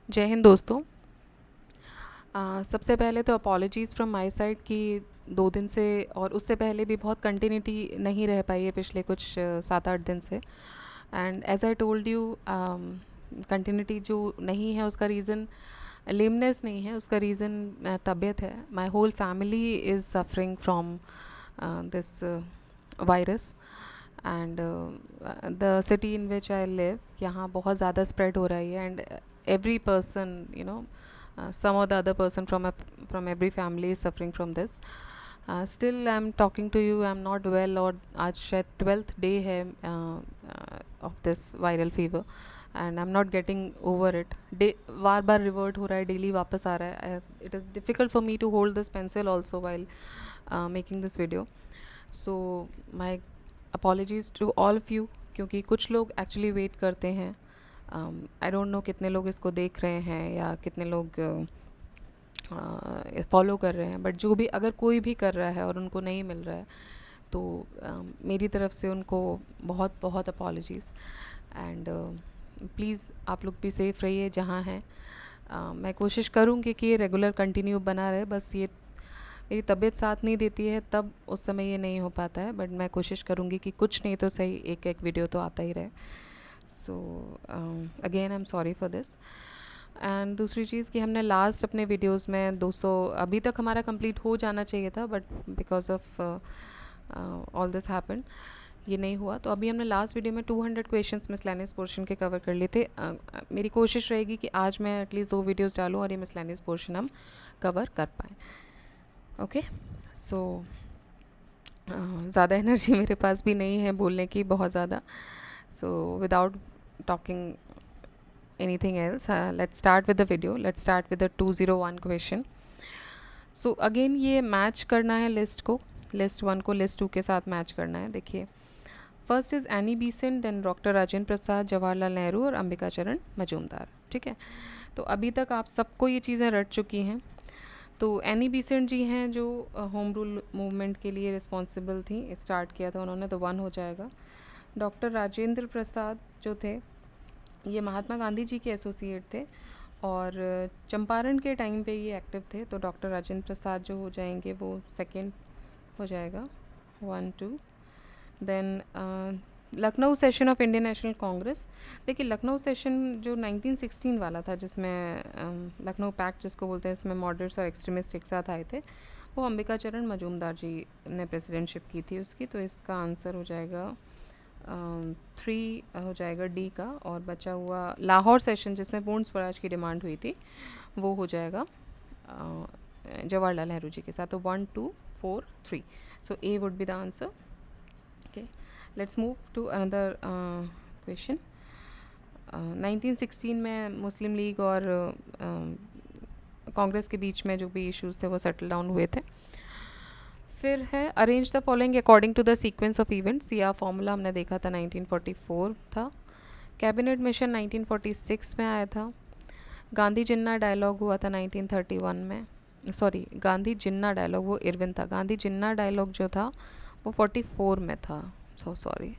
जय हिंद दोस्तों। सबसे पहले तो अपॉलॉजीज़ फ्रॉम माय साइड कि 2 दिन से और उससे पहले भी बहुत कंटिन्यूटी नहीं रह पाई है पिछले कुछ 7-8 दिन से। And as I told you, continuity जो नहीं है उसका रीज़न लेमनेस नहीं है, उसका रीज़न तबीयत है। My whole family is suffering from this virus and the city in which I live, यहाँ बहुत ज़्यादा स्प्रेड हो रही है। And every person, some or the other person from every family is suffering from this. Still I'm talking to you, I'm not well, और आज शायद 12th day है of this viral fever and I'm not getting over it. Bar bar revert हो रहा है, daily वापस आ रहा है. It is difficult for me to hold this pencil also while making this video. So my apologies to all of you, क्योंकि कुछ लोग actually wait करते हैं. आई डोंट नो कितने लोग इसको देख रहे हैं या कितने लोग फॉलो कर रहे हैं, बट जो भी अगर कोई भी कर रहा है और उनको नहीं मिल रहा है तो मेरी तरफ से उनको बहुत बहुत अपॉलॉजीज़. एंड प्लीज़ आप लोग भी सेफ़ रहिए जहाँ हैं. मैं कोशिश करूँगी कि ये रेगुलर कंटिन्यू बना रहे, बस ये मेरी तबीयत साथ नहीं देती है तब उस समय ये नहीं हो पाता है, बट मैं कोशिश करूँगी कि कुछ नहीं तो सही एक एक वीडियो तो आता ही रहे. So again I am sorry for this. And दूसरी चीज़ कि हमने लास्ट अपने वीडियोस में 200 अभी तक हमारा कंप्लीट हो जाना चाहिए था, but because of all this happen ये नहीं हुआ. तो अभी हमने लास्ट वीडियो में 200 क्वेश्चंस मिसलेनियस पोर्शन के कवर कर लिए थे. मेरी कोशिश रहेगी कि आज मैं एटलीस्ट 2 वीडियोस डालूँ और ये मिसलेनियस पोर्शन हम कवर कर पाएँ. ओके, सो ज़्यादा एनर्जी मेरे पास भी नहीं है बोलने की, बहुत ज़्यादा. So without talking anything else, let's start with the video. Let's start with the 201 question. So again ये मैच करना है लिस्ट को, लिस्ट 1 को लिस्ट 2 के साथ मैच करना है. देखिए, first is Annie Besant, then doctor Rajendra Prasad, Jawaharlal Nehru और अंबिका चरण मजूमदार. ठीक है, तो अभी तक आप सबको ये चीज़ें रट चुकी हैं. तो एनी बीसेंट जी हैं जो होम रूल मूवमेंट के लिए रिस्पॉन्सिबल थी, स्टार्ट किया था उन्होंने, तो 1 हो जाएगा. डॉक्टर राजेंद्र प्रसाद जो थे ये महात्मा गांधी जी के एसोसिएट थे और चंपारण के टाइम पे ये एक्टिव थे, तो डॉक्टर राजेंद्र प्रसाद जो हो जाएंगे वो सेकंड हो जाएगा. 1 2. Then Lucknow session of Indian national Congress. देखिए, लखनऊ सेशन जो 1916 वाला था जिसमें लखनऊ पैक्ट जिसको बोलते हैं, इसमें मॉडरेट्स और एक्सट्रीमिस्ट एक साथ आए थे, वो अंबिका चरण मजूमदार जी ने प्रेसिडेंटशिप की थी उसकी. तो इसका आंसर हो जाएगा 3 हो जाएगा डी का. और बचा हुआ लाहौर सेशन जिसमें पूर्ण स्वराज की डिमांड हुई थी, वो हो जाएगा जवाहरलाल नेहरू जी के साथ. तो 1 2 4 3. So A would be the answer. Okay, let's move to another question. 1916 में मुस्लिम लीग और कांग्रेस के बीच में जो भी इश्यूज़ थे वो सेटल डाउन हुए थे. फिर है arrange the following according to the sequence of events. या फॉर्मूला हमने देखा था 1944 था. कैबिनेट मिशन 1946 में आया था. गांधी जिन्ना डायलॉग हुआ था 1931 में. सॉरी, गांधी जिन्ना डायलॉग वो इरविन था. गांधी जिन्ना डायलॉग जो था वो 44 में था. So sorry.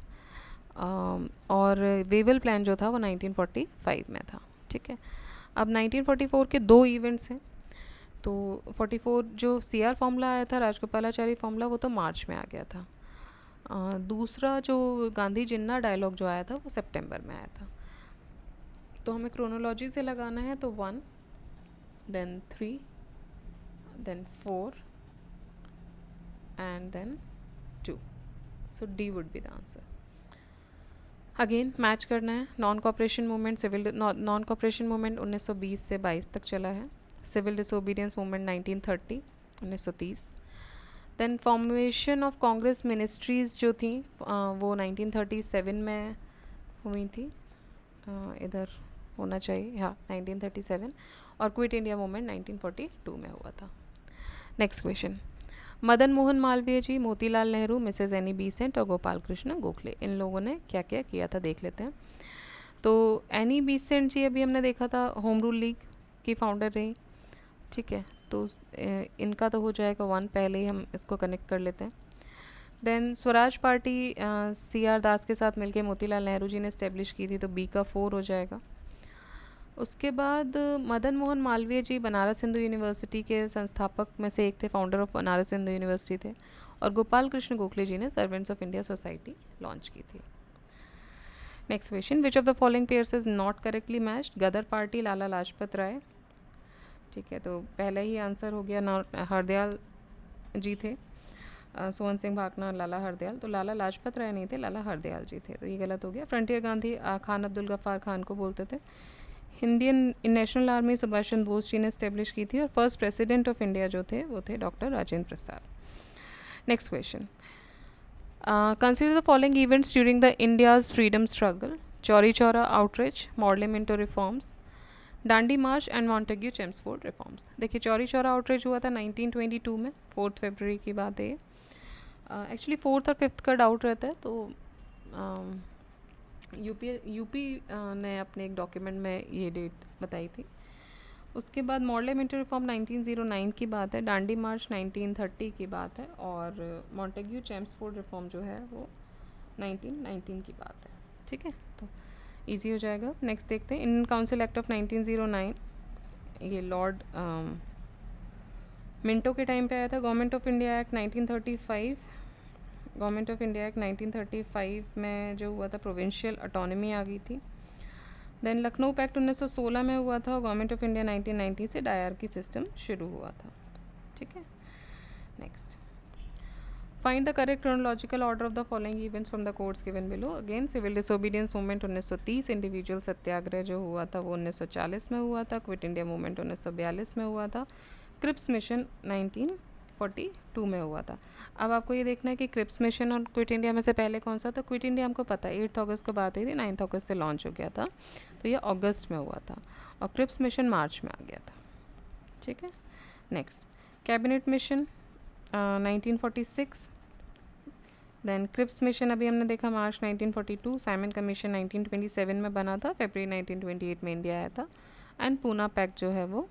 और वेवल प्लान जो था वो 1945 में था. ठीक है, अब 1944 के 2 इवेंट्स हैं. तो 44 जो सीआर फार्मूला आया था, राजगोपालाचारी फार्मूला, वो तो मार्च में आ गया था. दूसरा जो गांधी जिन्ना डायलॉग जो आया था वो सितंबर में आया था. तो हमें क्रोनोलॉजी से लगाना है. तो 1, then 3, then 4 and then 2. So D would be the answer. Again match करना है. Non cooperation movement, civil non cooperation movement 1920 से 22 तक चला है. Civil disobedience movement 1930 1930. Then formation of Congress ministries जो थी वो 1937 में हुई थी. इधर होना चाहिए, हाँ 1937. और क्विट इंडिया मूवमेंट 1942 में हुआ था. Next question. Madan Mohan Malaviya ji, Motilal Nehru, Mrs Annie Besant और गोपाल कृष्ण गोखले, इन लोगों ने क्या क्या किया था देख लेते हैं. तो एनी बीसेंट जी अभी हमने देखा था होम रूल लीग की फाउंडर रही. ठीक है, तो इनका तो हो जाएगा 1. पहले ही हम इसको कनेक्ट कर लेते हैं. Then Swaraj party C R Das के साथ मिलके मोतीलाल नेहरू जी ने इस्टेब्लिश की थी, तो बी का 4 हो जाएगा. उसके बाद मदन मोहन मालवीय जी बनारस हिंदू यूनिवर्सिटी के संस्थापक में से एक थे, founder of Banaras Hindu university थे। और गोपाल कृष्ण गोखले जी ने servants of India society launch की थी। Next question, which of the following pairs is not correctly matched? Ghadar party, Lala Lajpat Rai. ठीक है, तो पहला ही आंसर हो गया, हरदयाल जी थे। सोहन सिंह भाकना, लाला हरदयाल। तो लाला लाजपत राय नहीं थे, लाला हरदयाल जी थे, तो ये गलत हो गया। फ्रंटियर गांधी खान अब्दुल गफ्फार खान को बोलते थे। Indian national army Subhash Chandra Bose ji ने स्टेब्लिश की थी। और फर्स्ट प्रेसिडेंट ऑफ इंडिया जो थे वो थे doctor Rajendra Prasad. Next question, consider the following events during the India's freedom struggle: Chauri Chaura outreach, Morley Minto reforms, Dandi march and Montague Chelmsford reforms. देखिए, चौरी चौरा आउटरीच हुआ था 1922 में, 4 फरवरी की बात है। एक्चुअली 4 और 5 का डाउट रहता है, तो यूपी ने अपने एक डॉक्यूमेंट में ये डेट बताई थी। उसके बाद मॉडले मिंटो रिफॉर्म 1909 की बात है, डांडी मार्च 1930 की बात है, और मॉन्टेग्यू चेम्सफोर्ड रिफॉर्म जो है वो 1919 की बात है। ठीक है, तो इजी हो जाएगा। नेक्स्ट देखते हैं, इंडियन काउंसिल एक्ट ऑफ 1909, ये लॉर्ड मिंटो के टाइम पे आया था। Government of India act 1935, government of India act 1935 में जो हुआ था, प्रोविंशियल ऑटोनॉमी आ गई थी। देन लखनऊ पैक्ट 1916 में हुआ था, और गवर्नमेंट ऑफ इंडिया 1990 से डायरकी सिस्टम शुरू हुआ था। ठीक है, next, find the correct chronological order of the following events from the codes given below. Again, civil disobedience movement 1930, individual satyagraha जो हुआ था वो 1940 में हुआ था, क्विट इंडिया मूवमेंट 1942 में हुआ था, क्रिप्स मिशन 1942 में हुआ था। अब आपको ये देखना है कि क्रिप्स मिशन और क्विट इंडिया में से पहले कौन सा था। क्विट इंडिया हमको पता है 8 अगस्त को बात हुई थी, 9 अगस्त से लॉन्च हो गया था, तो ये अगस्त में हुआ था, और क्रिप्स मिशन मार्च में आ गया था। ठीक है, next, cabinet mission 1946, then Cripps mission अभी हमने देखा मार्च 1942, साइमन कमीशन 1927 में बना था, फरवरी 1928 में इंडिया आया था, एंड पूना पैक्ट जो है वो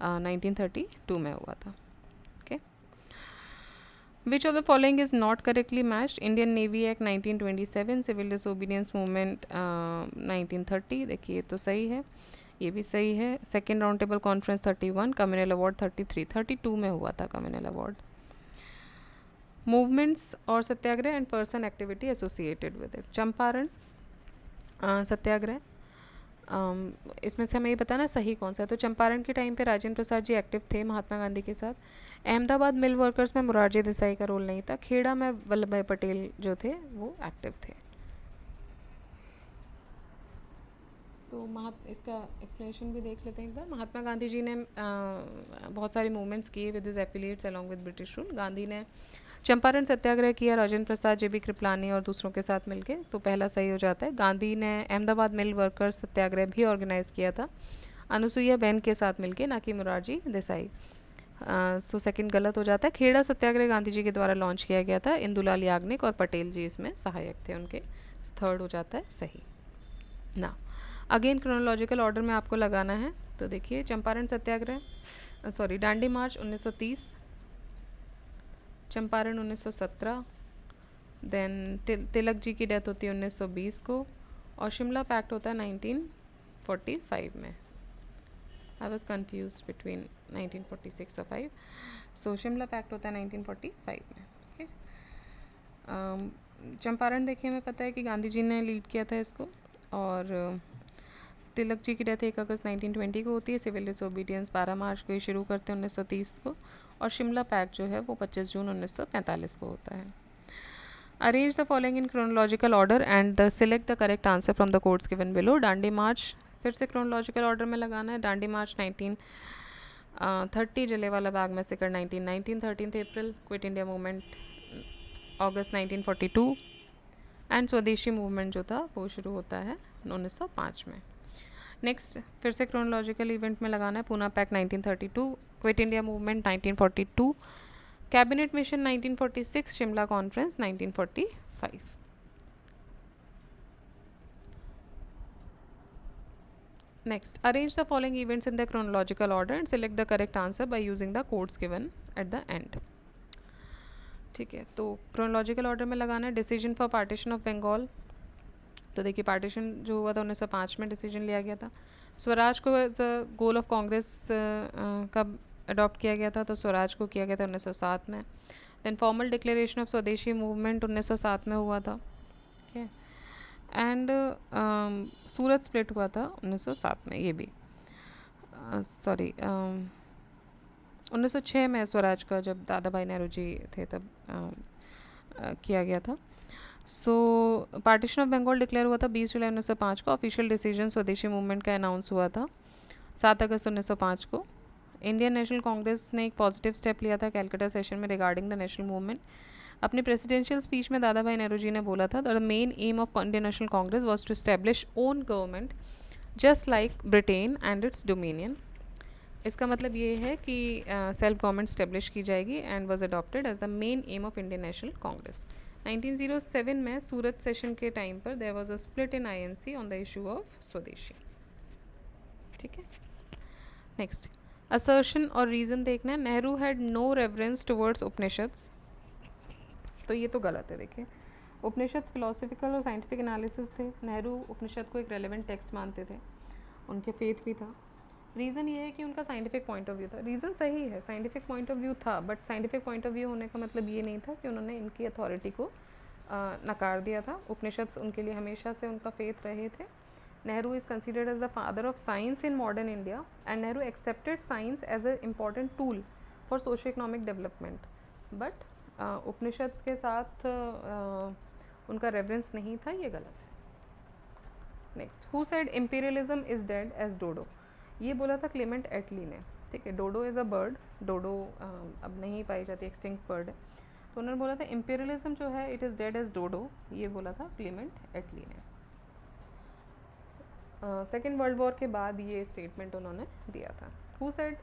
1932 में हुआ था। Okay, which of the following is not correctly matched? Indian navy act 1927, civil disobedience movement 1930, देखिए तो सही है, ये भी सही है। Second round table conference 31, communal award 33, 32 में हुआ था कम्युनल अवार्ड। मूवमेंट्स और satyagraha and person activity associated with it. Champaran satyagraha, इसमें से हमें ये बताना सही कौन सा है। तो चंपारण के टाइम पे राजेंद्र प्रसाद जी एक्टिव थे महात्मा गांधी के साथ। अहमदाबाद मिल वर्कर्स में मोरारजी देसाई का रोल नहीं था। खेड़ा में वल्लभ भाई पटेल जो थे वो एक्टिव थे। तो इसका एक्सप्लेनेशन भी देख लेते हैं एक बार। महात्मा गांधी जी ने बहुत सारे मूवमेंट्स किए with his affiliates along with British rule. Gandhi ने चंपारण सत्याग्रह किया राजेंद्र प्रसाद, जेबी कृपलानी और दूसरों के साथ मिलके, तो पहला सही हो जाता है। गांधी ने अहमदाबाद मिल वर्कर्स सत्याग्रह भी ऑर्गेनाइज किया था अनुसुईया बहन के साथ मिलके, ना कि मोरारजी देसाई। सो सेकंड गलत हो जाता है। खेड़ा सत्याग्रह गांधी जी के द्वारा लॉन्च किया गया था, इंदुलाल याग्निक और पटेल जी इसमें सहायक थे उनके। थर्ड हो जाता है सही ना। अगेन क्रोनोलॉजिकल ऑर्डर में आपको लगाना है। तो देखिए, चंपारण सत्याग्रह दांडी मार्च 1930, चंपारण 1917, देन तिलक जी की डेथ होती है 1920 को, और शिमला पैक्ट होता है 1945 में। आई वॉज कन्फ्यूज बिटवीन 1946 और 5, सो शिमला पैक्ट होता है 1945 में। ओके, चंपारण देखिए हमें पता है कि गांधी जी ने लीड किया था इसको, और तिलक जी की डेथ 1 अगस्त 1920 को होती है। सिविल डिसोबीडियंस 12 मार्च को ही शुरू करते हैं 1930 को, और शिमला पैक्ट जो है वो 25 जून 1945 को होता है। Arrange the following in chronological order and the select the correct answer from the codes given below. Dandi march फिर से क्रोनोलॉजिकल ऑर्डर में लगाना है। Dandi march 1930, Jallianwala Bagh massacre 1919, 13 April, quit India movement अगस्त 1942, एंड स्वदेशी मूवमेंट जो था वो शुरू होता है 1905 में। नेक्स्ट फिर से क्रोनोलॉजिकल इवेंट में लगाना है। Poona pact 1932, quit India movement 1942, cabinet mission 1946, Shimla conference 1945। Next, arrange the following events in the chronological order and select the correct answer by using the codes given at the end. ठीक है, तो chronological order में लगाना है। Decision for partition of Bengal, तो देखिए partition जो हुआ था 1905 में डिसीजन लिया गया था। स्वराज को as a goal of Congress कब अडॉप्ट किया गया था, तो स्वराज को किया गया था 1907 में। देन फॉर्मल डिक्लेरेशन ऑफ स्वदेशी मूवमेंट 1907 में हुआ था, ठीक है। एंड सूरत स्प्लिट हुआ था 1907 में, ये भी सॉरी 1906 में स्वराज का, जब दादा भाई नेहरू जी थे तब किया गया था। सो पार्टीशन ऑफ बंगाल डिक्लेयर हुआ था 20 जुलाई 1905 को। ऑफिशियल डिसीजन स्वदेशी मूवमेंट का अनाउंस हुआ था 7 अगस्त 1905 को। इंडियन नेशनल कांग्रेस ने एक पॉजिटिव स्टेप लिया था कैलकाटा सेशन में रिगार्डिंग द नेशनल मूवमेंट। अपनी प्रेसिडेंशियल स्पीच में दादा भाई नेहरू जी ने बोला था the main aim of Indian national Congress was to establish own government just like Britain and its dominion. इसका मतलब ये है कि सेल्फ गवर्नमेंट स्टेब्लिश की जाएगी and was adopted as the main aim of Indian national Congress. 1907 में Surat session के time पर there was a split in INC on the issue of swadeshi, ठीक है। नेक्स्ट असर्शन और रीज़न देखना है। Nehru had no reference towards Upanishads, तो ये तो गलत है। देखिए, उपनिषद्स फिलोसफिकल और साइंटिफिक एनालिसिस थे। नेहरू उपनिषद को एक रेलेवेंट टेक्स्ट मानते थे, उनके फेथ भी था। रीज़न ये है कि उनका साइंटिफिक पॉइंट ऑफ व्यू था। रीज़न सही है, साइंटिफिक पॉइंट ऑफ व्यू था, but scientific point of view होने का मतलब ये नहीं था कि उन्होंने इनकी अथॉरिटी को नकार दिया था। उपनिषद उनके लिए हमेशा से उनका फेथ रहे थे। Nehru is considered as the father of science in modern India and Nehru accepted science as a important tool for socio economic development, but Upanishad के साथ उनका रेफरेंस नहीं था, ये गलत है। Next, who said imperialism is dead as dodo, ये बोला था क्लेमेंट एटली ने, ठीक है। डोडो इज़ अ बर्ड, डोडो अब नहीं पाई जाती, एक्सटिंक्ट बर्ड है, तो उन्होंने बोला था इम्पीरियलिज्म जो है it is dead as dodo, ये बोला था क्लेमेंट एटली ने। सेकेंड वर्ल्ड वॉर के बाद ये स्टेटमेंट उन्होंने दिया था। Who said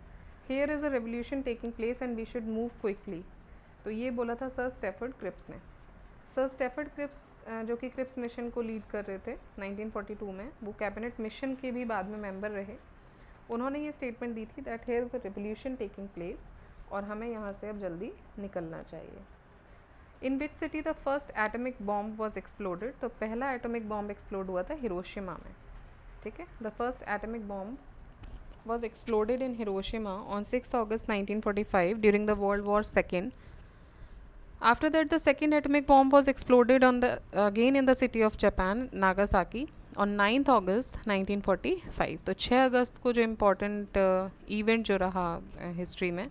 here is a revolution taking place and we should move quickly, तो ये बोला था सर स्टैफर्ड क्रिप्स ने। सर स्टैफर्ड क्रिप्स जो कि क्रिप्स मिशन को लीड कर रहे थे 1942 में, वो कैबिनेट मिशन के भी बाद में मेंबर रहे। उन्होंने ये स्टेटमेंट दी थी that here is a revolution taking place और हमें यहाँ से अब जल्दी निकलना चाहिए। In which city the first atomic bomb was exploded, तो पहला एटॉमिक बॉम्ब एक्सप्लोड हुआ था हिरोशिमा में, ठीक है। The first atomic bomb was exploded in Hiroshima on 6th August 1945 during the World War II. After that, the second atomic bomb was exploded again in the city of Japan, Nagasaki, on 9th August 1945. तो 6 अगस्त को जो important event जो रहा history में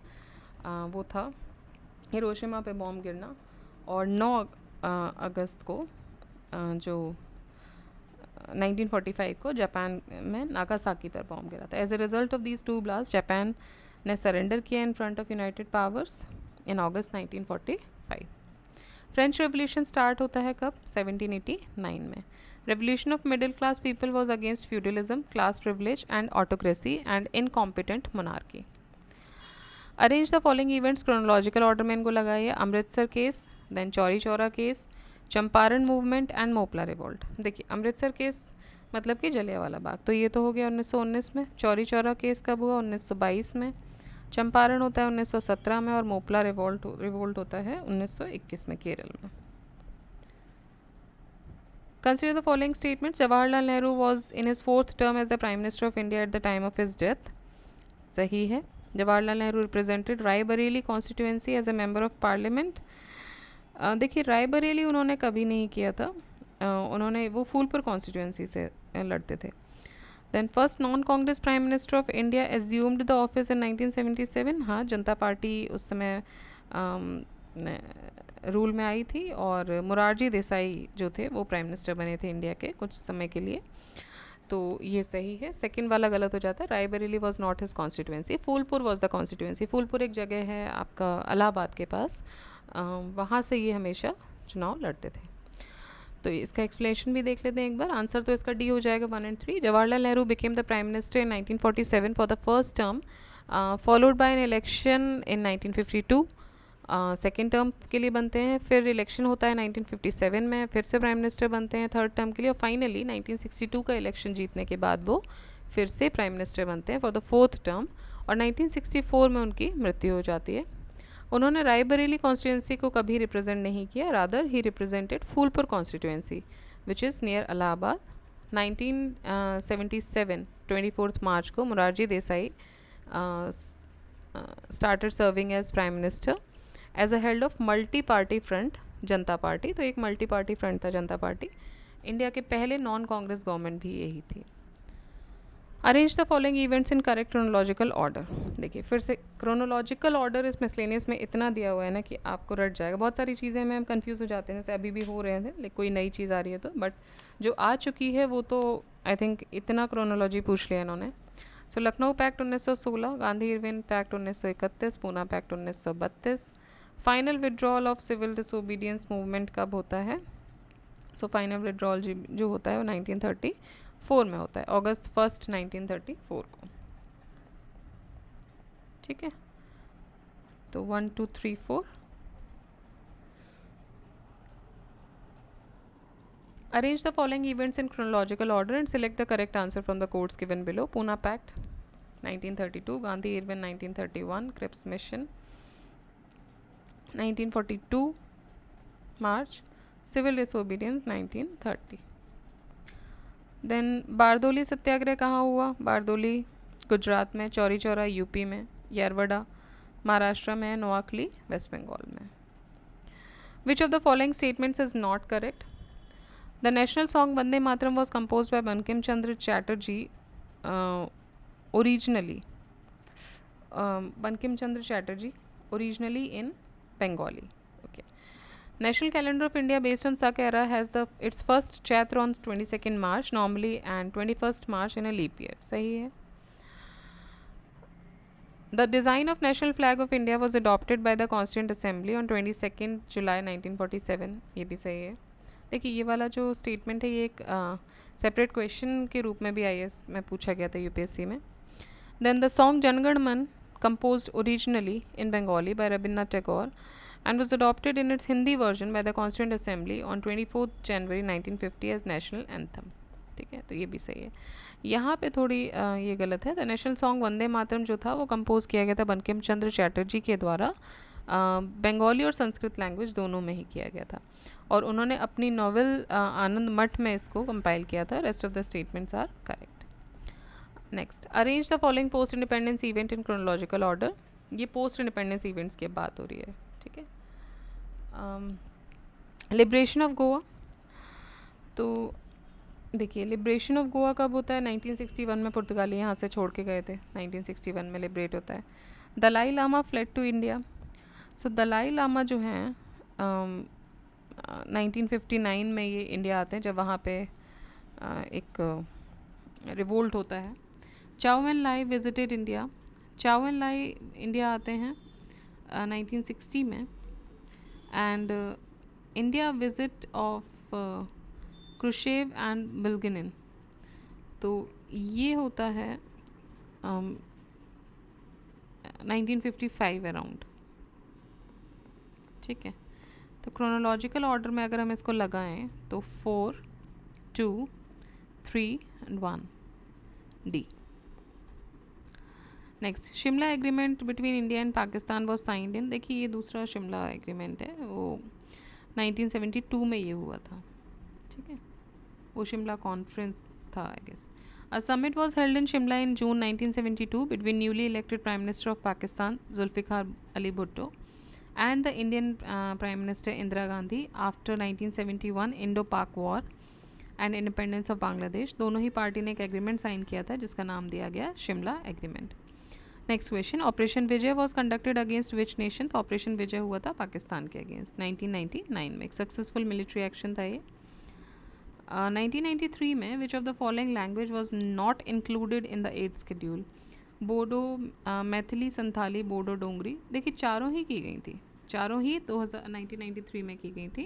वो था Hiroshima पे bomb गिरना, और 9 अगस्त को जो 1945 को जापान में नागासाकी पर बॉम्ब गिरा था। As a result of these two blast Japan ने सरेंडर किया in front of united powers in August 1945। French revolution start होता है कब? 1789 में। Revolution of middle class people was against feudalism, class privilege and autocracy and incompetent monarchy. Arrange the following events chronological order में इनको लगाइए। Amritsar case, then Chauri Chaura case, Champaran movement and Moplah revolt. देखिए, Amritsar case मतलब कि जलियांवाला बाग, तो ये तो हो गया 1919 में। चौरी चौरा केस कब हुआ? 1922 में। चंपारण होता है 1917 में, और मोपला रिवोल्ट होता है 1921 में केरल में। Consider the following statement. Jawaharlal Nehru was in his 4th term as the prime minister of India at the time of his death. सही है। Jawaharlal Nehru represented Raebareli constituency as a member of parliament. देखिए, रायबरेली उन्होंने कभी नहीं किया था, उन्होंने वो फूलपुर कॉन्स्टिट्यूएंसी से लड़ते थे। Then first non Congress prime minister of India assumed the office in 1977। हाँ, जनता पार्टी उस समय रूल में आई थी, और मोरारजी देसाई जो थे वो प्राइम मिनिस्टर बने थे इंडिया के कुछ समय के लिए, तो ये सही है। सेकंड वाला गलत हो जाता है। Raebareli was not his constituency, Phulpur was the constituency. Phulpur एक जगह है आपका इलाहाबाद के पास, वहाँ से ये हमेशा चुनाव लड़ते थे। तो इसका एक्सप्लेनेशन भी देख लेते हैं एक बार। आंसर तो इसका डी हो जाएगा 1 और 3। Jawaharlal Nehru became the prime minister in 1947 for the first term, followed by an election in 1952। Second term के लिए बनते हैं, फिर इलेक्शन होता है 1957 में, फिर से प्राइम मिनिस्टर बनते हैं थर्ड टर्म के लिए, और फाइनली 1962 का इलेक्शन जीतने के बाद वो फिर से प्राइम मिनिस्टर बनते हैं फॉर द 4th टर्म, और 1964 में उनकी मृत्यु हो जाती है। उन्होंने रायबरेली कॉन्स्टिट्यूएंसी को कभी रिप्रेजेंट नहीं किया, rather he represented Phulpur constituency which is near Allahabad 1977 24 मार्च को Morarji Desai started serving as prime minister as a head of multi party front Janata party. तो एक मल्टी पार्टी फ्रंट था जनता पार्टी. इंडिया के पहले नॉन कांग्रेस गवर्नमेंट भी यही थी. Arrange the following events in correct chronological order. देखिए फिर से क्रोनोलॉजिकल ऑर्डर इस मिसलेनियस में इतना दिया हुआ है ना कि आपको रट जाएगा. बहुत सारी चीज़ें में हम कंफ्यूज हो जाते हैं, जैसे अभी भी हो रहे थे, लेकिन कोई नई चीज़ आ रही है तो, बट जो आ चुकी है वो तो आई थिंक इतना क्रोनोलॉजी पूछ लिया इन्होंने. So Lucknow pact 1916, Gandhi Irwin pact 1931, Poona pact 1932. Final withdrawal of civil disobedience movement कब होता है? सो फाइनल विड्रॉल जो होता है वो 1934 में होता है, अगस्त 1 1934 को. ठीक है, तो 1 2 3 4. Arrange the following events in chronological order and select the correct answer from the codes given below. Pune Pact 1932, Gandhi Irwin 1931, Cripps Mission 1942, March, Civil Disobedience 1930. Then Bardoli satyagraha कहाँ हुआ? बारदोली गुजरात में, चौरी चौरा यूपी में, यरवड़ा महाराष्ट्र में, नोआखली वेस्ट बंगाल में. Which of the following statements is not correct? The national song Vande Mataram was compose bye Bankim Chandra Chatterjee originally. Bankim Chandra Chatterjee originally in Bengali. Okay. National calendar of India based on Sak era has its first Chaitra on 22nd March normally and 21st March in a leap year. सही है. The design of national flag of India was adopted by the Constituent Assembly on 22nd July 1947. ये भी सही है. देखिए ये वाला जो स्टेटमेंट है ये एक सेपरेट क्वेश्चन के रूप में भी IAS में पूछा गया था UPSC में. Then the song Jan Gan Man composed originally in Bengali by Rabindranath Tagore and was adopted in its Hindi version by the Constituent Assembly on 24th January 1950 as national anthem. ठीक है, तो ये भी सही है. यहाँ पे थोड़ी ये गलत है. The national song Vande Mataram जो था वो कंपोज किया गया था बंकिम चंद्र चैटर्जी के द्वारा. बंगाली और संस्कृत लैंग्वेज दोनों में ही किया गया था और उन्होंने अपनी नॉवेल आनंद मठ में इसको कंपाइल किया था. Rest of the statements are correct. Next, arrange the following post independence event in chronological order. ये पोस्ट इंडिपेंडेंस इवेंट्स की बात हो रही है. ठीक है, लिबरेशन ऑफ गोवा. तो देखिए लिबरेशन ऑफ गोवा कब होता है? 1961 में पुर्तगाली यहाँ से छोड़ के गए थे. 1961 में लिबरेट होता है. Dalai Lama fled to India. So Dalai Lama जो हैं 1959 में ये इंडिया आते हैं, जब वहाँ पे एक रिवोल्ट होता है. Chou En Lai visited India. Chou En Lai India आते हैं 1960 में. And India visit of Khrushchev and Bulganin, तो ये होता है 1955 अराउंड. ठीक है, तो क्रोनोलॉजिकल ऑर्डर में अगर हम इसको लगाएं तो 4 2 3 and 1 D. Next, Shimla agreement between India and Pakistan was signed in. देखिए ये दूसरा शिमला एग्रीमेंट है, वो 1972 में ये हुआ था. ठीक है, वो शिमला कॉन्फ्रेंस था I guess. A summit was held in Shimla in June 1972 between newly elected prime minister of Pakistan Zulfikar Ali Bhutto and the Indian Prime Minister Indira Gandhi after 1971 Indo-Pak War and Independence of Bangladesh. दोनों ही पार्टी ने एक agreement sign किया था जिसका नाम दिया गया Shimla agreement. Next question, operation Vijay was conducted against which nation. तो ऑपरेशन विजय हुआ था पाकिस्तान के अगेंस्ट 1999 में. एक सक्सेसफुल मिलिट्री एक्शन था ये. 1993 में which of the following language was not included in the 8th schedule. Bodo, Maithili, Santhali, Bodo, Dogri. देखिए चारों ही की गई थी, चारों ही 1993 में की गई थी.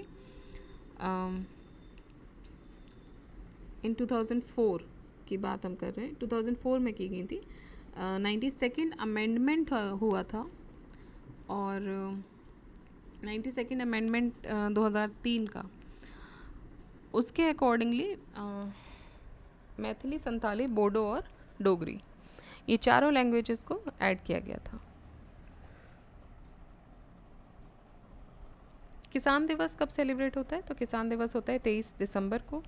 इन 2004 की बात हम कर रहे हैं, 2004 में की गई थी. 92nd अमेंडमेंट हुआ था और 92nd अमेंडमेंट 2003 का, उसके अकॉर्डिंगली मैथिली, संथाली, बोडो और डोगरी ये चारों लैंग्वेजेस को ऐड किया गया था. किसान दिवस कब सेलिब्रेट होता है? तो किसान दिवस होता है 23 दिसंबर को,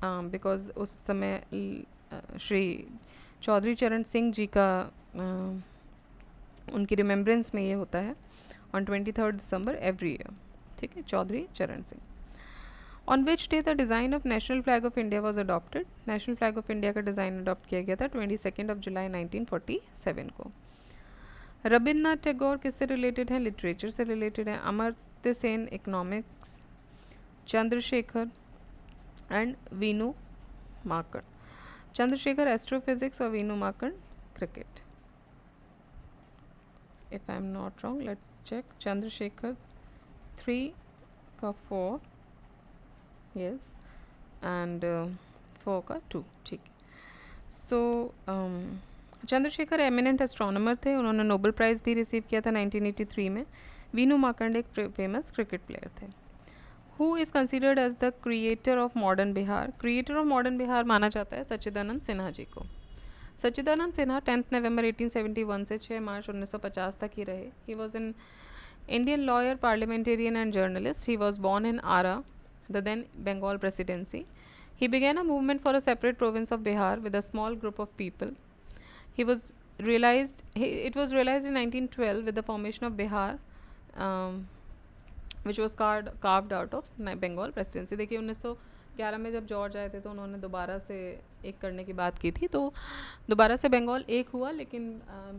बिकॉज उस समय श्री चौधरी चरण सिंह जी का उनकी रिमेम्बरेंस में ये होता है ऑन 23 दिसंबर एवरी ईयर, ठीक है, चौधरी चरण Singh. On which day the design of national flag of India was adopted? National flag of India का डिज़ाइन अडॉप्ट किया गया था 22 जुलाई 1947 को। रविन्द्रनाथ टैगोर किससे रिलेटेड है? लिटरेचर से रिलेटेड है। Amartya Sen economics, Chandrasekhar and Vinoo Mankad. Chandrasekhar astrophysics और Vinoo Mankad cricket. If I am not wrong, let's check. Chandrasekhar 3 का 4, यस, एंड 4 का 2, ठीक है। सो चंद्रशेखर एमिनेंट एस्ट्रोनॉमर थे, उन्होंने नोबेल प्राइज़ भी रिसीव किया था 1983 में। वीनू मार्कंड एक फेमस क्रिकेट प्लेयर थे। Who is considered as the creator of modern Bihar? Creator of modern Bihar माना जाता है सच्चिदानंद सिन्हा जी को। सच्चिदानंद सिन्हा 10 नवंबर 1871 से 6 मार्च 1950 तक ही रहे। He was an Indian lawyer, parliamentarian and journalist. He was born in Arrah, the then Bengal presidency. He began a movement for a separate province of Bihar with a small group of people. It was realized in 1912 with the formation of Bihar, which was carved out of Bengal presidency. देखिए 1911 में जब George आए थे तो उन्होंने दोबारा से एक करने की बात की थी, तो दोबारा से बंगाल एक हुआ, लेकिन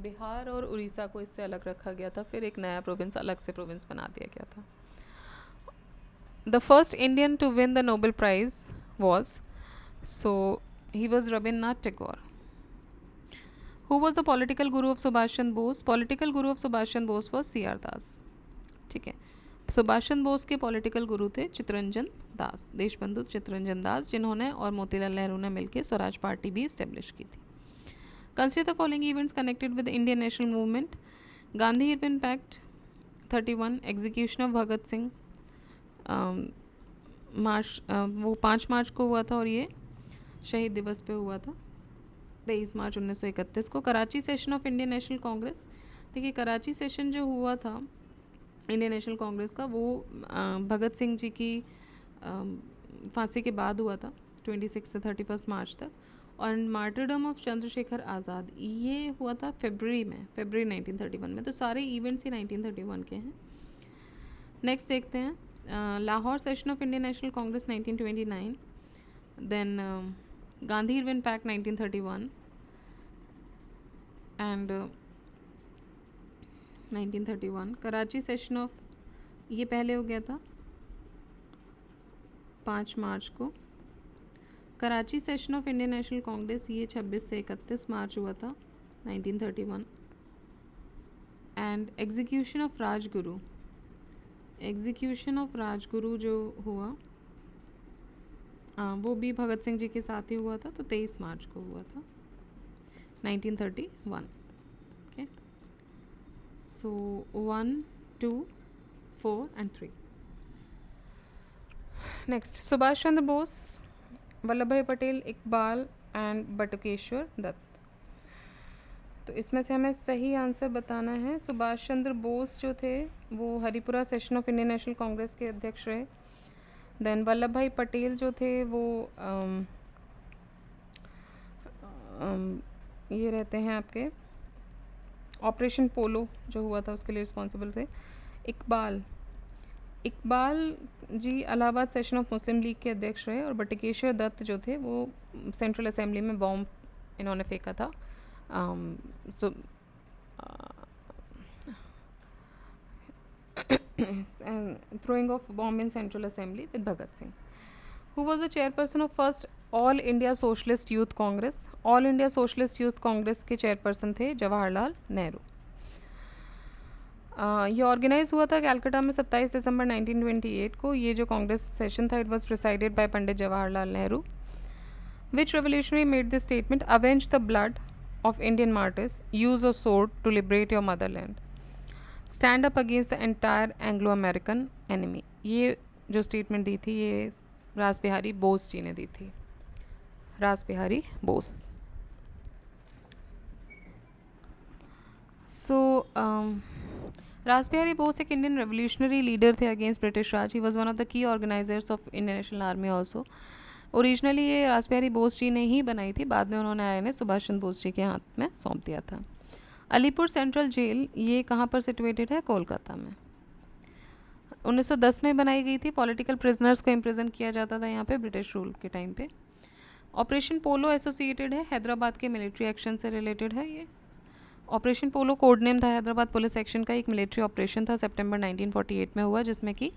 बिहार और उड़ीसा को इससे अलग रखा गया था। फिर एक नया प्रोविंस, अलग से प्रोविंस बना दिया गया था। The first Indian to win the Nobel Prize was, so he was Rabindranath Tagore. Who was the political guru of Subhash Chandra Bose? Political guru of Subhash Chandra Bose was C.R. Das. ठीक है, सुभाष चंद्र बोस के political गुरु थे चित्तरंजन दास, देशबंधु चित्तरंजन दास, जिन्होंने और मोतीलाल नेहरू ने मिलकर Swaraj party भी establish की थी। Consider the following events connected with Indian national movement. Gandhi Irwin pact 31, execution of Bhagat Singh वो 5 मार्च को हुआ था और ये शहीद दिवस पे हुआ था 23 मार्च 1931 को। Karachi session of Indian national Congress. देखिए कराची सेशन जो हुआ था इंडियन नेशनल कांग्रेस का, वो भगत सिंह जी की फांसी के बाद हुआ था 26 से 31 मार्च तक। और मार्टरडम ऑफ चंद्रशेखर आज़ाद ये हुआ था फरवरी 1931 में। तो सारे इवेंट्स ही 1931 के हैं। नेक्स्ट देखते हैं Lahore session of Indian national Congress 1929, then Gandhi Irwin pact 1931 and 1931। Karachi session of, ये पहले हो गया था 5 मार्च को। Karachi session of Indian national Congress ये 26 से 31 मार्च हुआ था 1931। And execution of Rajguru, execution of Rajguru जो हुआ वो भी भगत सिंह जी के साथ ही हुआ था, तो 23 मार्च को हुआ था 1931। Okay, so 1, 2, 4 and 3। Next Subhas Chandra Bose, Vallabh bhai Patel, Iqbal and Batukeshwar Dutt. तो इसमें से हमें सही आंसर बताना है। सुभाष चंद्र बोस जो थे वो Haripura session of Indian national Congress के अध्यक्ष रहे। देन वल्लभ भाई पटेल जो थे वो ये रहते हैं आपके ऑपरेशन पोलो जो हुआ था उसके लिए रिस्पॉन्सिबल थे। इकबाल जी इलाहाबाद सेशन ऑफ मुस्लिम लीग के अध्यक्ष रहे। और बटुकेश्वर दत्त जो थे वो सेंट्रल असेंबली में बॉम्ब इन्होंने फेंका था, throwing of bomb in Central Assembly with Bhagat Singh. Who was the chairperson of first All India Socialist Youth Congress? All India Socialist Youth Congress के chairperson थे जवाहरलाल नेहरू। ये ऑर्गेनाइज हुआ था कैलकाटा में 27 दिसंबर 1928 को। ये जो कांग्रेस सेशन था, it was presided bye Pandit Jawaharlal Nehru. Which revolutionary made this statement? Avenge the blood of Indian martyrs, use a sword to liberate your motherland, stand up against the entire Anglo-American enemy। ये जो statement दी थी ये रास बिहारी बोस जी ने दी थी, रास बिहारी बोस। सो रास बिहारी बोस एक इंडियन रेवोल्यूशनरी लीडर थे against British Raj. He was one of the key organisers of Indian national army also. Originally ये रासबिहारी बोस जी ने ही बनाई थी, बाद में उन्होंने आया ने सुभाष चंद्र बोस जी के हाथ में सौंप दिया था। अलीपुर सेंट्रल जेल ये कहाँ पर सिचुएटेड है? कोलकाता में। 1910 में बनाई गई थी। पॉलिटिकल प्रिजनर्स को इम्प्रिजन किया जाता था यहाँ पे ब्रिटिश रूल के टाइम पे। ऑपरेशन पोलो एसोसिएटेड है, हैदराबाद के मिलिट्री एक्शन से रिलेटेड है ये। ऑपरेशन पोलो कोड नेम था हैदराबाद पुलिस एक्शन का, एक मिलिट्री ऑपरेशन था, सितंबर 1948 में हुआ, जिसमें कि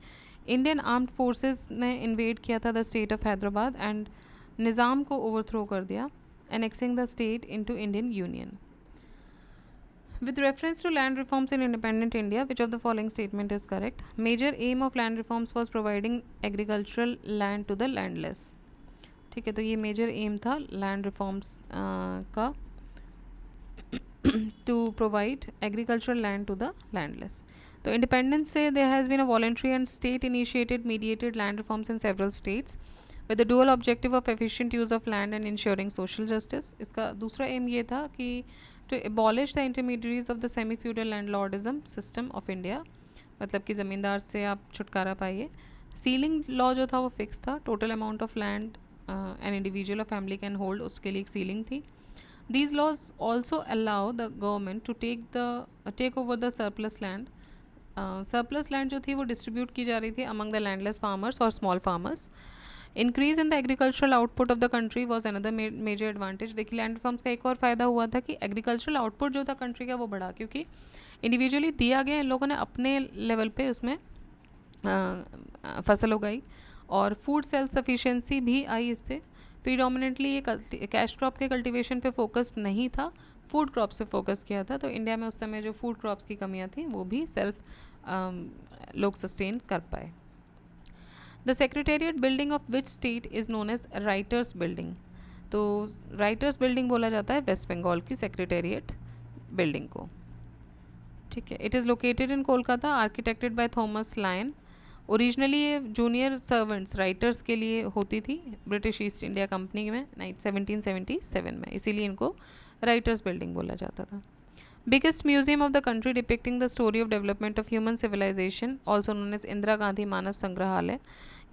इंडियन आर्म्ड फोर्सेस ने इन्वेड किया था the state of Hyderabad and Nizam को ओवरथ्रो कर दिया, annexing the state into Indian union. With reference to land reforms in independent India, which of the following statement is correct? Major aim of land reforms was providing agricultural land to the landless. ठीक है, तो ये major M था land reforms का, to provide agricultural land to the landless. तो independence से there has been a voluntary and state initiated mediated land reforms in several states with the dual objective of efficient use of land and ensuring social justice. इसका दूसरा M ये था कि to abolish the intermediaries of the semi feudal landlordism system of India, मतलब कि ज़मींदार से आप छुटकारा पाइए। सीलिंग लॉ जो था वो फिक्स था, total amount of land an individual और फैमिली कैन होल्ड, उसके लिए एक सीलिंग थी। These laws also allow the government to take over the surplus land. Surplus land जो थी वो डिस्ट्रीब्यूट की जा रही थी among the landless farmers और small farmers. Increase in the agricultural output of the country was another major advantage. देखिए land reforms का एक और फ़ायदा हुआ था कि एग्रीकल्चरल आउटपुट जो था कंट्री का वो बढ़ा, क्योंकि इंडिविजुअली दिया गया, इन लोगों ने अपने लेवल पे उसमें फसल उगाई और फूड सेल्फ सफिशिएंसी भी आई इससे। प्रीडोमिनेटली ये कैश क्रॉप के कल्टीवेशन पे फोकस्ड नहीं था, फूड क्रॉप्स पे फोकस किया था। तो इंडिया में उस समय जो फूड क्रॉप्स की कमियां थी वो भी सेल्फ लोग सस्टेन कर पाए। The secretariat building of which state is known as writers building. तो राइटर्स बिल्डिंग बोला जाता है वेस्ट बंगाल की सेक्रेटेरिएट बिल्डिंग को। ठीक है, it is located in Kolkata, architected by Thomas Lyon. Originally ये जूनियर सर्वेंट्स राइटर्स के लिए होती थी ब्रिटिश ईस्ट इंडिया कंपनी में 1777 में, इसीलिए इनको राइटर्स बिल्डिंग बोला जाता था। Biggest museum of the country depicting the story of development of human civilization also known as Indira Gandhi Manav Sangrahalaya,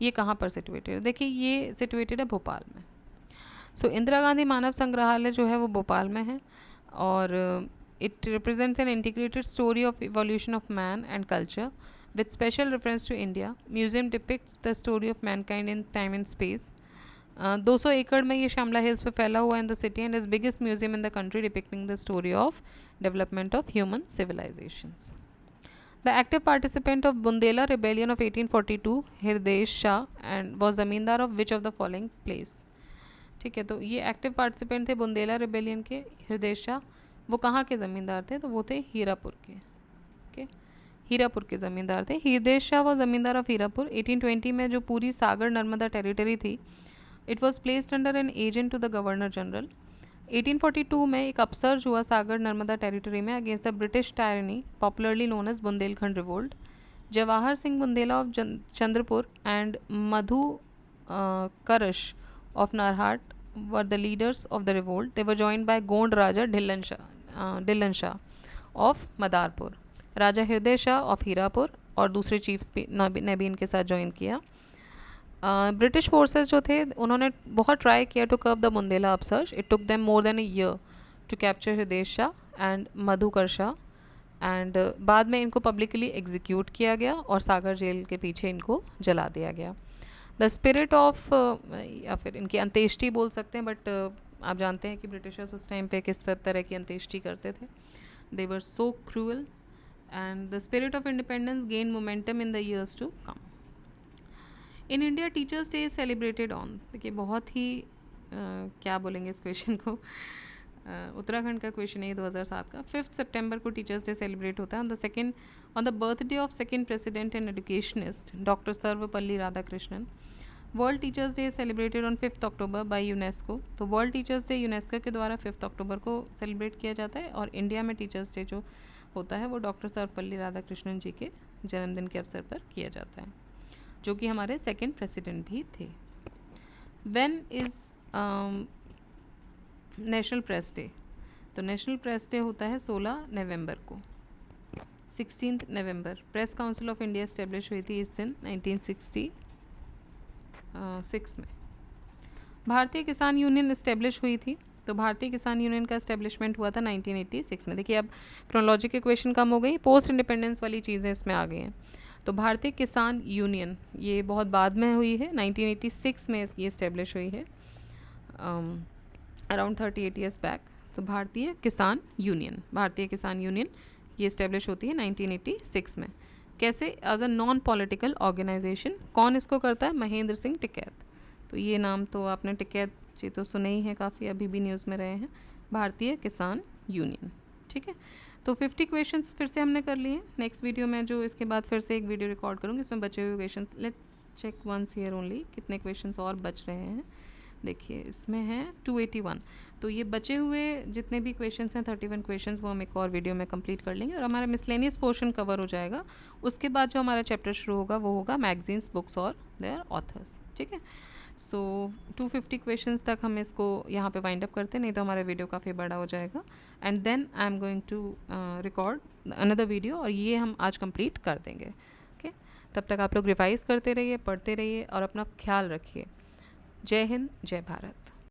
ये कहाँ पर सिचुएटेड है? देखिए ये सिचुएटेड है भोपाल में। सो इंदिरा गांधी मानव संग्रहालय जो है वो भोपाल में है और it represents an integrated story of evolution of man and culture with special reference to India. Museum depicts the story of mankind in time and space. 200 एकड़ में ये शामला हिल्स पे फैला हुआ in the city and is biggest museum in the country depicting the story of development of human civilisations. The active participant of Bundela rebellion of 1842 Hriday Shah and was zamindar of which of the following place. ठीक है, तो ये active participant थे Bundela rebellion के, हृदय शाह। वो कहाँ के ज़मींदार थे? तो वो थे हीरापुर के। ओके, हीरापुर के ज़मींदार थे। हृदय शाह वो ज़मींदार ऑफ हीरापुर। 1820 में जो पूरी सागर नर्मदा टेरिटरी थी, it was placed under an agent to the governor general. 1842 में एक अपसर्ज हुआ सागर नर्मदा टेरिटरी में against the British tyranny, popularly known as Bundelkhand revolt. Jawahar Singh Bundela of Chandrapur and Madhu Karash of Narhat were the leaders of the revolt. They were joined by Gond Raja Dhillon Shah of Madarpur, Raja Hriday Shah of Hirapur और दूसरे chiefs ने भी इनके साथ ज्वाइन किया। ब्रिटिश फोर्सेस जो थे उन्होंने बहुत ट्राई किया to curb the Bundela upsurge. It took them more than a year to capture Hriday Shah and Madhukar Shah and बाद में इनको पब्लिकली एग्जीक्यूट किया गया और सागर जेल के पीछे इनको जला दिया गया। द स्पिरिट ऑफ, या फिर इनकी अंत्येष्टि बोल सकते हैं, बट आप जानते हैं कि ब्रिटिशर्स उस टाइम पे किस तरह की अंत्येष्टि करते थे। They were so cruel and the spirit of independence gained momentum in the years to come. In India, Teachers Day is celebrated on, देखिए बहुत ही क्या बोलेंगे इस क्वेश्चन को, उत्तराखंड का क्वेश्चन है 2007 का। 5 सितंबर को टीचर्स डे सेलिब्रेट होता है on the birthday of second president and educationist doctor Sarvepalli Radhakrishnan. World teachers day celebrated on 5 October by UNESCO. तो वर्ल्ड टीचर्स डे यूनेस्को के द्वारा 5 अक्टूबर को सेलिब्रेट किया जाता है और इंडिया में टीचर्स डे जो होता है वो डॉक्टर सर्वपल्ली राधाकृष्णन जी के जन्मदिन के अवसर पर किया जाता है, जो कि हमारे सेकंड प्रेसिडेंट भी थे। When is national press day? तो नेशनल प्रेस डे होता है 16 नवंबर को, 16 नवंबर। Press council of India establish हुई थी इस दिन 1966 में। भारतीय किसान यूनियन इस्टेब्लिश हुई थी, तो भारतीय किसान यूनियन का इस्टेब्लिशमेंट हुआ था 1986 में। देखिए अब क्रोनोलॉजी के क्वेश्चन कम हो गई, पोस्ट इंडिपेंडेंस वाली चीज़ें इसमें आ गई हैं। तो भारतीय किसान यूनियन ये बहुत बाद में हुई है, 1986 में ये इस्टेब्लिश हुई है, अराउंड 38 ईयर्स बैक। तो भारतीय किसान यूनियन ये इस्टेब्लिश होती है 1986 में। कैसे? As a non political organisation. कौन इसको करता है? महेंद्र सिंह टिकैत। तो ये नाम तो आपने टिकैत जी तो सुने ही हैं, काफ़ी अभी भी न्यूज़ में रहे हैं। भारतीय किसान यूनियन, ठीक है। तो 50 क्वेश्चंस फिर से हमने कर लिए। नेक्स्ट वीडियो में जो इसके बाद फिर से एक वीडियो रिकॉर्ड करूँगी, इसमें बचे हुए questions let's check once here only, कितने क्वेश्चंस और बच रहे हैं। देखिए इसमें है 281। तो ये बचे हुए जितने भी क्वेश्चंस हैं 31 क्वेश्चंस, वो हम एक और वीडियो में कंप्लीट कर लेंगे और हमारा मिसलेनियस पोर्शन कवर हो जाएगा। उसके बाद जो हमारा चैप्टर शुरू होगा वो होगा मैगजीन्स, बुक्स और देयर ऑथर्स, ठीक है। सो 250 क्वेश्चंस तक हम इसको यहाँ पे वाइंड अप करते हैं, नहीं तो हमारा वीडियो काफ़ी बड़ा हो जाएगा। And then I am going to record another video और ये हम आज कंप्लीट कर देंगे, ओके। तब तक आप लोग रिवाइज करते रहिए, पढ़ते रहिए और अपना ख्याल रखिए। जय हिंद, जय भारत।